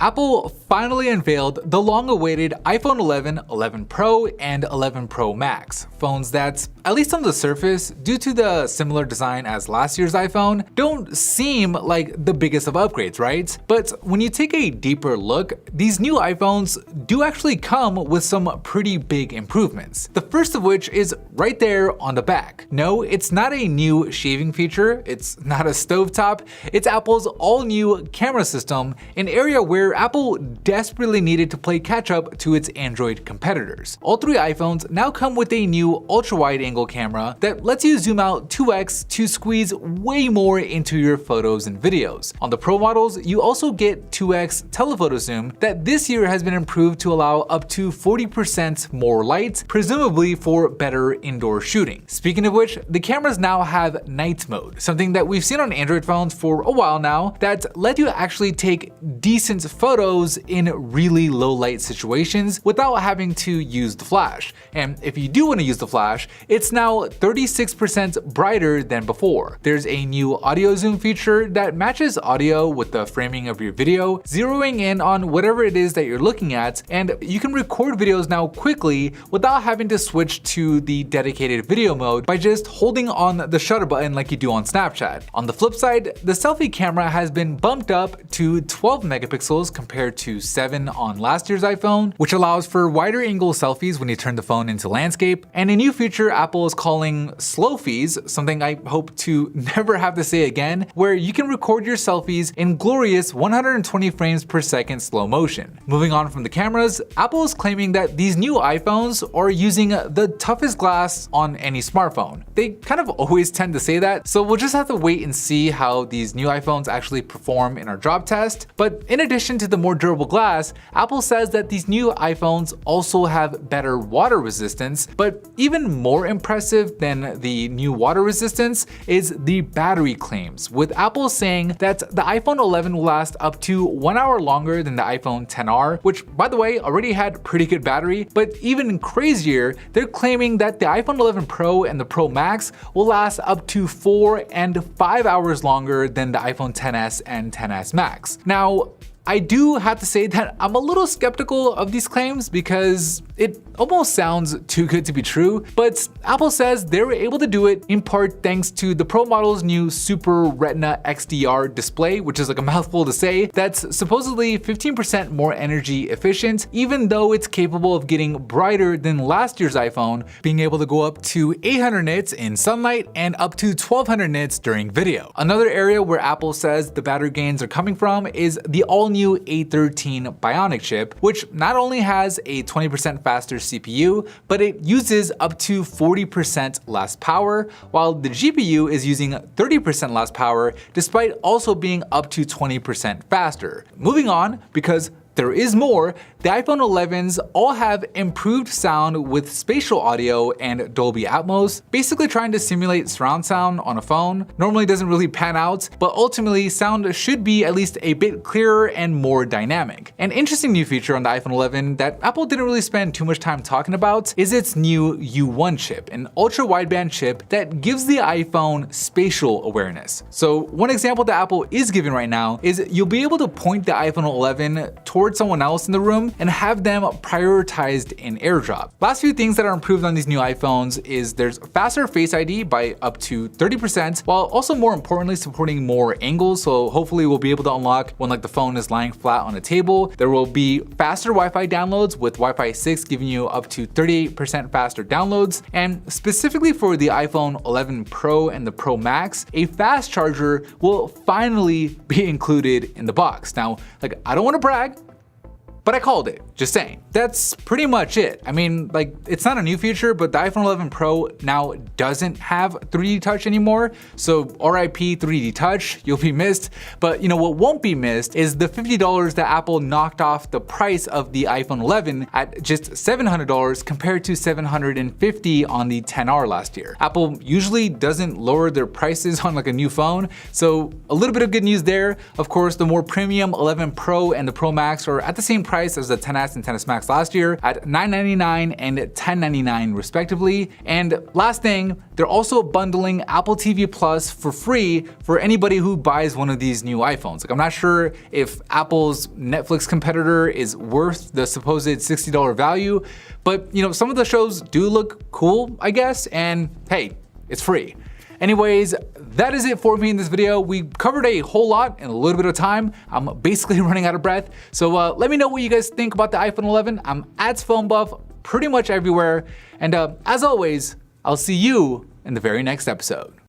Apple finally unveiled the long-awaited iPhone 11, 11 Pro, and 11 Pro Max. Phones that, at least on the surface, due to the similar design as last year's iPhone, don't seem like the biggest of upgrades, right? But when you take a deeper look, these new iPhones do actually come with some pretty big improvements. The first of which is right there on the back. No, it's not a new shaving feature, it's not a stovetop, it's Apple's all-new camera system, an area where Apple desperately needed to play catch-up to its Android competitors. All three iPhones now come with a new ultra-wide-angle camera that lets you zoom out 2x to squeeze way more into your photos and videos. On the Pro models, you also get 2x telephoto zoom that this year has been improved to allow up to 40% more light, presumably for better indoor shooting. Speaking of which, the cameras now have night mode, something that we've seen on Android phones for a while now that let you actually take decent photos in really low light situations without having to use the flash. And if you do want to use the flash, it's now 36% brighter than before. There's a new audio zoom feature that matches audio with the framing of your video, zeroing in on whatever it is that you're looking at, and you can record videos now quickly without having to switch to the dedicated video mode by just holding on the shutter button like you do on Snapchat. On the flip side, the selfie camera has been bumped up to 12 megapixels compared to 7 on last year's iPhone, which allows for wider angle selfies when you turn the phone into landscape, and a new feature Apple is calling Slowfies, something I hope to never have to say again, where you can record your selfies in glorious 120 frames per second slow motion. Moving on from the cameras, Apple is claiming that these new iPhones are using the toughest glass on any smartphone. They kind of always tend to say that, so we'll just have to wait and see how these new iPhones actually perform in our drop test. But in addition to the more durable glass, Apple says that these new iPhones also have better water resistance, but even more impressive than the new water resistance is the battery claims, with Apple saying that the iPhone 11 will last up to 1 hour longer than the iPhone XR, which by the way already had pretty good battery, but even crazier, they're claiming that the iPhone 11 Pro and the Pro Max will last up to 4 and 5 hours longer than the iPhone XS and XS Max. Now, I do have to say that I'm a little skeptical of these claims because it almost sounds too good to be true, but Apple says they were able to do it in part thanks to the Pro model's new Super Retina XDR display, which is like a mouthful to say, that's supposedly 15% more energy efficient, even though it's capable of getting brighter than last year's iPhone, being able to go up to 800 nits in sunlight and up to 1200 nits during video. Another area where Apple says the battery gains are coming from is the all-new A13 Bionic chip, which not only has a 20% faster CPU, but it uses up to 40% less power, while the GPU is using 30% less power, despite also being up to 20% faster. Moving on, because there is more, the iPhone 11s all have improved sound with spatial audio and Dolby Atmos, basically trying to simulate surround sound on a phone. Normally doesn't really pan out, but ultimately sound should be at least a bit clearer and more dynamic. An interesting new feature on the iPhone 11 that Apple didn't really spend too much time talking about is its new U1 chip, an ultra-wideband chip that gives the iPhone spatial awareness. So one example that Apple is giving right now is you'll be able to point the iPhone 11 towards someone else in the room and have them prioritized in AirDrop. Last few things that are improved on these new iPhones is there's faster Face ID by up to 30%, while also more importantly supporting more angles, so hopefully we'll be able to unlock when like the phone is lying flat on a table. There will be faster Wi-Fi downloads with Wi-Fi 6 giving you up to 38% faster downloads, and specifically for the iPhone 11 Pro and the Pro Max, a fast charger will finally be included in the box. Now, like, I don't want to brag, but I called it, just saying. That's pretty much it. I mean, like, it's not a new feature, but the iPhone 11 Pro now doesn't have 3D Touch anymore, so RIP 3D Touch, you'll be missed. But you know what won't be missed is the $50 that Apple knocked off the price of the iPhone 11 at just $700 compared to $750 on the XR last year. Apple usually doesn't lower their prices on like a new phone, so a little bit of good news there. Of course, the more premium 11 Pro and the Pro Max are at the same price price as the XS and XS Max last year at $999 and $1099 respectively. And last thing, they're also bundling Apple TV Plus for free for anybody who buys one of these new iPhones. Like, I'm not sure if Apple's Netflix competitor is worth the supposed $60 value, but you know, some of the shows do look cool, I guess, and hey, it's free. Anyways, that is it for me in this video. We covered a whole lot in a little bit of time. I'm basically running out of breath. So let me know what you guys think about the iPhone 11. I'm @PhoneBuff pretty much everywhere. And as always, I'll see you in the very next episode.